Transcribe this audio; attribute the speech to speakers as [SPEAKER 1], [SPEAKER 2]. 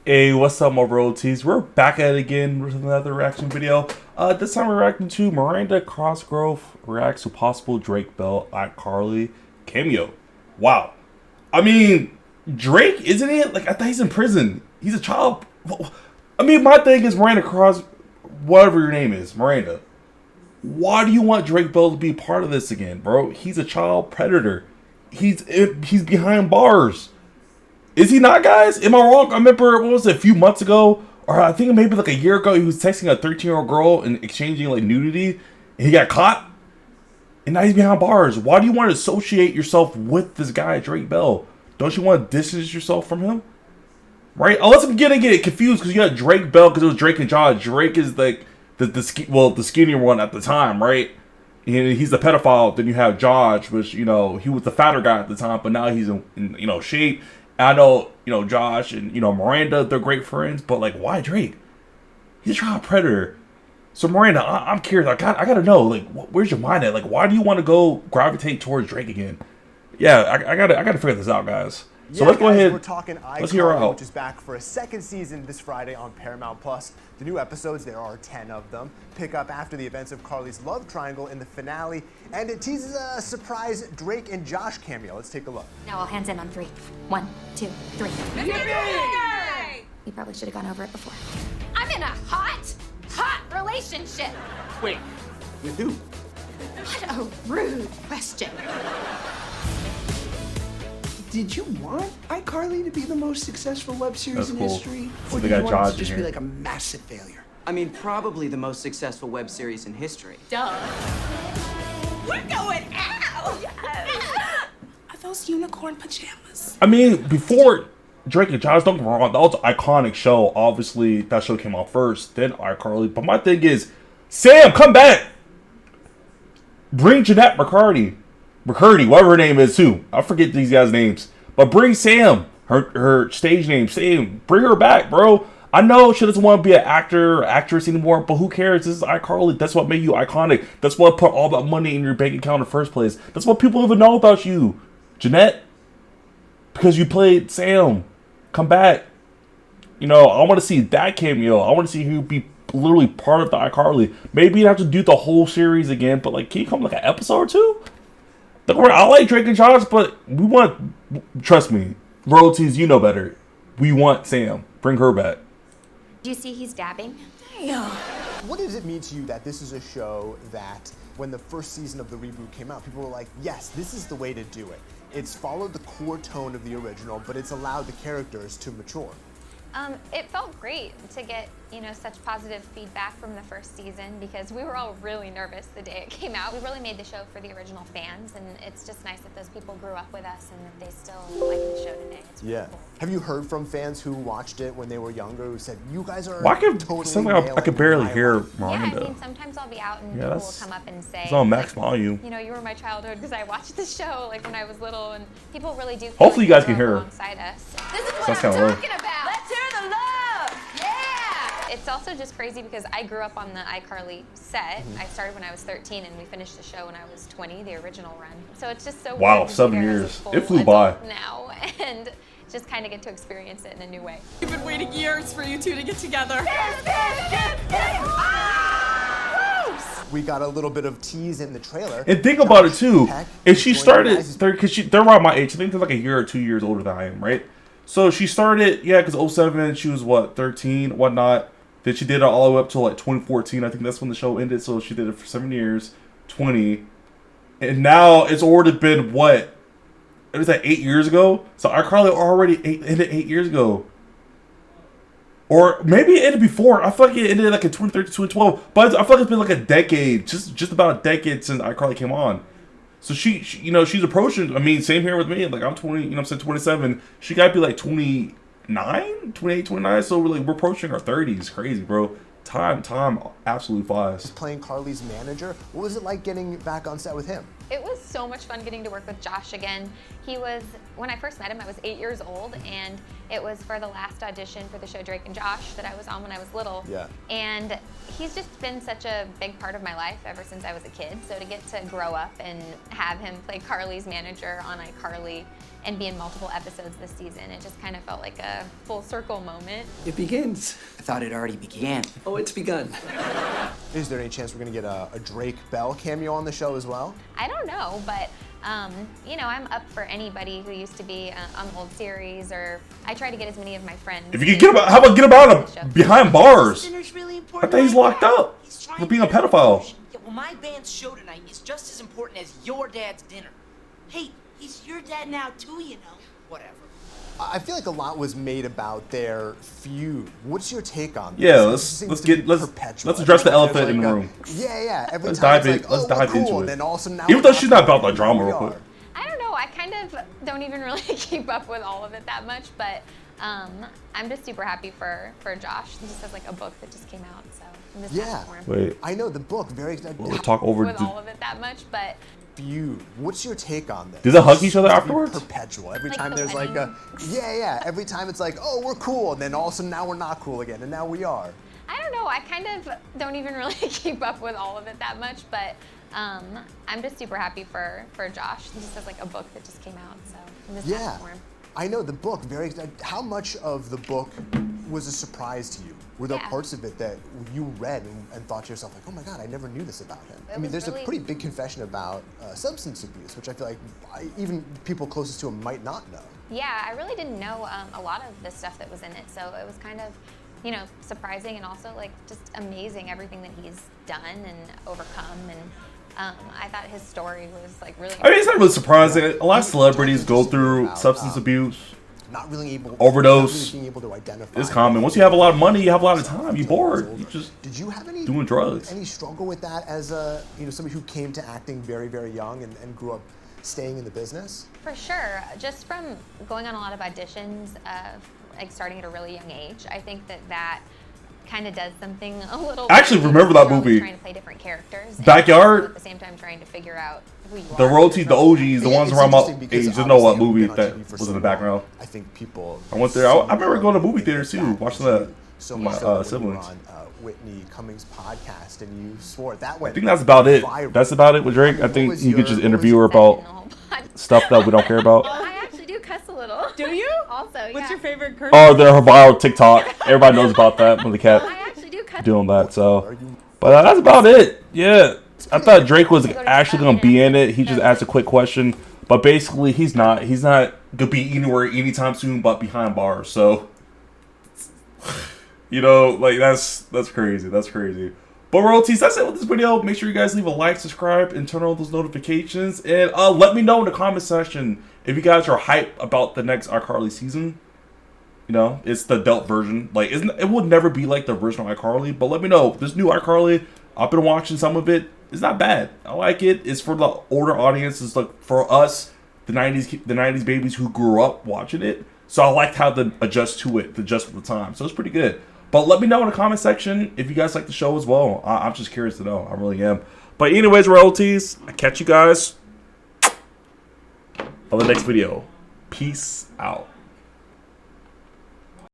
[SPEAKER 1] Hey, what's up, my royalties? We're back at it again with another reaction video. This time we're reacting to Miranda Cosgrove reacts to possible Drake Bell iCarly cameo. Wow. I mean, Drake, isn't it? Like, I thought he's in prison. He's a child. I mean, my thing is Miranda whatever your name is, Miranda. Why do you want Drake Bell to be part of this again, bro? He's a child predator. He's behind bars. Is he not, guys? Am I wrong? I remember, what was it, a few months ago, or I think maybe like a year ago, he was texting a 13-year-old girl and exchanging like nudity, and he got caught, and now he's behind bars. Why do you want to associate yourself with this guy, Drake Bell? Don't you want to distance yourself from him? Right? Unless I'm getting it confused because you got Drake Bell because it was Drake and Josh. Drake is like the skinnier one at the time, right? And he's the pedophile. Then you have Josh, which, you know, he was the fatter guy at the time, but now he's in you know, shape. I know, you know, Josh and, you know, Miranda, they're great friends, but like, why Drake? He's a child predator. So Miranda, I'm curious. I gotta know, like, where's your mind at? Like, why do you want to go gravitate towards Drake again? Yeah, I gotta figure this out, guys. So let's go ahead.
[SPEAKER 2] We're talking
[SPEAKER 1] Let's hear her
[SPEAKER 2] iCarly,
[SPEAKER 1] out.
[SPEAKER 2] which is back for a second season this Friday on Paramount Plus. The new episodes, there are 10 of them, pick up after the events of Carly's love triangle in the finale, and it teases a surprise Drake and Josh cameo. Let's take a look.
[SPEAKER 3] Now all hands in on 3. 1, 2, 3. Yippee! You probably should have gone over it before. I'm in a hot relationship.
[SPEAKER 4] Wait, with who?
[SPEAKER 3] What a rude question.
[SPEAKER 4] Did you want iCarly to be the most successful web series in history?
[SPEAKER 1] So
[SPEAKER 4] Or
[SPEAKER 1] they
[SPEAKER 4] did you
[SPEAKER 1] got
[SPEAKER 4] want it
[SPEAKER 1] Josh
[SPEAKER 4] to just
[SPEAKER 1] in
[SPEAKER 4] be
[SPEAKER 1] here.
[SPEAKER 4] like a massive failure?
[SPEAKER 5] I mean, probably the most successful web series in history.
[SPEAKER 3] Duh.
[SPEAKER 6] We're going out! Are those unicorn pajamas?
[SPEAKER 1] I mean, before Drake and Josh, don't get me wrong, that was an iconic show. Obviously, that show came out first, then iCarly. But my thing is, Sam, come back. Bring Jeanette McCurdy, whatever her name is too. I forget these guys' names. But bring Sam, her stage name, Sam. Bring her back, bro. I know she doesn't want to be an actor or actress anymore, but who cares? This is iCarly. That's what made you iconic. That's what put all that money in your bank account in the first place. That's what people even know about you, Jeanette. Because you played Sam. Come back. You know, I want to see that cameo. I want to see who be literally part of the iCarly. Maybe you have to do the whole series again, but like, can you come like an episode or two? Don't worry, I like Drake and Josh, but we want, trust me, royalties, you know better. We want Sam. Bring her back.
[SPEAKER 3] Do you see he's dabbing?
[SPEAKER 6] Damn.
[SPEAKER 2] What does it mean to you that this is a show that, when the first season of the reboot came out, people were like, yes, this is the way to do it. It's followed the core tone of the original, but it's allowed the characters to mature.
[SPEAKER 7] It felt great to get, you know, such positive feedback from the first season because we were all really nervous the day it came out. We really made the show for the original fans, and it's just nice that those people grew up with us and that they still like the show today. It's really cool.
[SPEAKER 2] Have you heard from fans who watched it when they were younger who said, you guys are
[SPEAKER 1] Well,
[SPEAKER 2] totally
[SPEAKER 1] I could barely hear
[SPEAKER 7] Yeah, I
[SPEAKER 1] Miranda.
[SPEAKER 7] mean, sometimes I'll be out and
[SPEAKER 1] Yeah,
[SPEAKER 7] people will
[SPEAKER 1] that's-
[SPEAKER 7] come up and say,
[SPEAKER 1] It's on max
[SPEAKER 7] like,
[SPEAKER 1] volume.
[SPEAKER 7] you know, you were my childhood because I watched the show like when I was little, and people really do. Feel
[SPEAKER 1] Hopefully
[SPEAKER 7] like
[SPEAKER 1] you guys
[SPEAKER 7] they
[SPEAKER 1] can
[SPEAKER 7] grew
[SPEAKER 1] hear
[SPEAKER 7] up
[SPEAKER 1] her.
[SPEAKER 7] alongside us.
[SPEAKER 6] This is what
[SPEAKER 1] Sounds
[SPEAKER 6] I'm
[SPEAKER 1] kinda low.
[SPEAKER 6] talking about. Let's hear the love. Yeah.
[SPEAKER 7] It's also just crazy because I grew up on the iCarly set. I started when I was 13 and we finished the show when I was 20, the original run. So it's just so
[SPEAKER 1] Wow,
[SPEAKER 7] weird to be
[SPEAKER 1] 7
[SPEAKER 7] there as a
[SPEAKER 1] years.
[SPEAKER 7] full
[SPEAKER 1] It flew by.
[SPEAKER 7] adult now and just kind of get to experience it in a new way.
[SPEAKER 6] We've been waiting years for you two to get together.
[SPEAKER 2] We got a little bit of tease in the trailer.
[SPEAKER 1] And think about it too.
[SPEAKER 2] Peck
[SPEAKER 1] If she
[SPEAKER 2] joined
[SPEAKER 1] started,
[SPEAKER 2] guys'
[SPEAKER 1] because they're around my age. I think they're like a year or 2 years older than I am, right? So she started, yeah, because 07, she was what, 13, whatnot. Then she did it all the way up to like 2014. I think that's when the show ended. So she did it for 7 years, 20. And now it's already been what? It was like 8 years ago. So iCarly already ended 8 years ago. Or maybe it ended before. I feel like it ended like in 2013, 2012. But I feel like it's been like a decade, just about a decade since iCarly came on. So she you know, she's approaching, I mean, same here with me. Like, I'm 20, you know, I'm saying 27. She got to be like 29, 28, 29. So we're approaching our 30s. Crazy, bro. Time absolutely flies.
[SPEAKER 2] Playing Carly's manager. What was it like getting back on set with him?
[SPEAKER 7] It was so much fun getting to work with Josh again. When I first met him, I was 8 years old, and it was for the last audition for the show Drake and Josh that I was on when I was little.
[SPEAKER 2] Yeah.
[SPEAKER 7] And he's just been such a big part of my life ever since I was a kid. So to get to grow up and have him play Carly's manager on iCarly and be in multiple episodes this season, it just kind of felt like a full circle moment.
[SPEAKER 4] It begins.
[SPEAKER 5] I thought it already began.
[SPEAKER 4] Oh, it's begun.
[SPEAKER 2] Is there any chance we're gonna get a Drake Bell cameo on the show as well?
[SPEAKER 7] I don't know, but you know, I'm up for anybody who used to be on the old series, or I try to get as many of my friends.
[SPEAKER 1] If you can how about get him out of behind bars? I think he's locked up for being a pedophile.
[SPEAKER 8] Yeah, well, my band's show tonight is just as important as your dad's dinner. Hey, he's your dad now too, you know. Whatever.
[SPEAKER 2] I feel like a lot was made about their feud. What's your take on this?
[SPEAKER 1] Yeah, let's address the elephant in the room.
[SPEAKER 2] Yeah. Every
[SPEAKER 1] Let's
[SPEAKER 2] time
[SPEAKER 1] dive
[SPEAKER 2] it's like,
[SPEAKER 1] let's dive
[SPEAKER 2] we're cool,
[SPEAKER 1] into
[SPEAKER 2] and
[SPEAKER 1] it.
[SPEAKER 2] then all of a sudden now
[SPEAKER 1] Even
[SPEAKER 2] we're
[SPEAKER 1] though
[SPEAKER 2] not
[SPEAKER 1] she's not
[SPEAKER 2] cool,
[SPEAKER 1] about that drama,
[SPEAKER 2] we
[SPEAKER 1] real
[SPEAKER 2] are.
[SPEAKER 1] quick.
[SPEAKER 7] I don't know. I kind of don't even really keep up with all of it that much, but I'm just super happy for Josh. He just has like a book that just came out, so I'm just happy for him.
[SPEAKER 1] Wait.
[SPEAKER 2] I know the book very.
[SPEAKER 1] We'll talk over
[SPEAKER 7] With all of it that much, but
[SPEAKER 2] Feud. What's your take on this?
[SPEAKER 1] Do they hug each other
[SPEAKER 2] Seems to be
[SPEAKER 1] afterwards?
[SPEAKER 2] Perpetual. Every
[SPEAKER 7] Like
[SPEAKER 2] time
[SPEAKER 7] the
[SPEAKER 2] there's like a
[SPEAKER 7] wedding.
[SPEAKER 2] Every time it's like, oh, we're cool, and then all of a sudden now we're not cool again, and now we are.
[SPEAKER 7] I don't know. I kind of don't even really keep up with all of it that much, but I'm just super happy for Josh. He just has like a book that just came out, so I'm just happy for him.
[SPEAKER 2] I know the book very. How much of the book was a surprise to you? Were there parts of it that you read and thought to yourself like, oh my God, I never knew this about him? I mean, there's a pretty big confession about substance abuse, which I feel like even people closest to him might not know.
[SPEAKER 7] Yeah, I really didn't know a lot of the stuff that was in it, so it was kind of, you know, surprising and also like just amazing everything that he's done and overcome, and I thought his story was like really.
[SPEAKER 1] I mean, it's not really surprising. A lot of celebrities go through substance abuse.
[SPEAKER 2] Not really able.
[SPEAKER 1] Overdose.
[SPEAKER 2] Not really being able to identify.
[SPEAKER 1] It's common. Once you have a lot of money, you have a lot of time. You're bored. You just
[SPEAKER 2] Did you have any
[SPEAKER 1] doing drugs.
[SPEAKER 2] Any struggle with that as a somebody who came to acting very, very young and grew up staying in the business?
[SPEAKER 7] For sure, just from going on a lot of auditions, like starting at a really young age, I think that kind of does something a little.
[SPEAKER 1] I actually remember that movie.
[SPEAKER 7] Trying to play different characters.
[SPEAKER 1] Backyard.
[SPEAKER 7] And at the same time, trying to figure out who you
[SPEAKER 1] The
[SPEAKER 7] are.
[SPEAKER 1] royalties, the OGs, the ones around my age,
[SPEAKER 2] because
[SPEAKER 1] just know what
[SPEAKER 2] obviously
[SPEAKER 1] movie
[SPEAKER 2] I've been on
[SPEAKER 1] that
[SPEAKER 2] TV for
[SPEAKER 1] was in
[SPEAKER 2] so
[SPEAKER 1] the background.
[SPEAKER 2] long. I think people.
[SPEAKER 1] I went there. I remember going to movie theaters too, watching that.
[SPEAKER 2] So
[SPEAKER 1] with
[SPEAKER 2] much
[SPEAKER 1] my
[SPEAKER 2] so that when you were
[SPEAKER 1] siblings.
[SPEAKER 2] on Whitney Cummings' podcast, and you swore that went.
[SPEAKER 1] I think that's about it.
[SPEAKER 2] viral.
[SPEAKER 1] That's about it with Drake. I
[SPEAKER 2] What
[SPEAKER 1] think
[SPEAKER 2] was
[SPEAKER 1] you could
[SPEAKER 2] your-
[SPEAKER 1] just
[SPEAKER 2] what was
[SPEAKER 1] interview
[SPEAKER 2] your
[SPEAKER 1] her about stuff that we don't care about.
[SPEAKER 7] I actually do cuss a little.
[SPEAKER 6] Do you?
[SPEAKER 7] Also, yeah.
[SPEAKER 6] What's your favorite curse?
[SPEAKER 1] Oh, they're her viral TikTok. Everybody knows about that when the
[SPEAKER 7] I
[SPEAKER 1] cat
[SPEAKER 7] actually do cuss.
[SPEAKER 1] doing that. So, but that's about it. Yeah, I thought Drake was actually gonna be in it. He just asked a quick question, but basically he's not. He's not gonna be anywhere anytime soon, but behind bars. So, you know, like that's crazy. That's crazy. But royalties, that's it with this video. Make sure you guys leave a like, subscribe, and turn on those notifications. And let me know in the comment section if you guys are hyped about the next iCarly season. You know, it's the adult version. Like, it will never be like the original iCarly. But let me know. This new iCarly, I've been watching some of it. It's not bad. I like it. It's for the older audience. It's like for us, the 90s babies who grew up watching it. So I liked how to adjust to it, to adjust with the time. So it's pretty good. But let me know in the comment section if you guys like the show as well. I'm just curious to know. I really am. But anyways, royalties, I catch you guys on the next video. Peace out.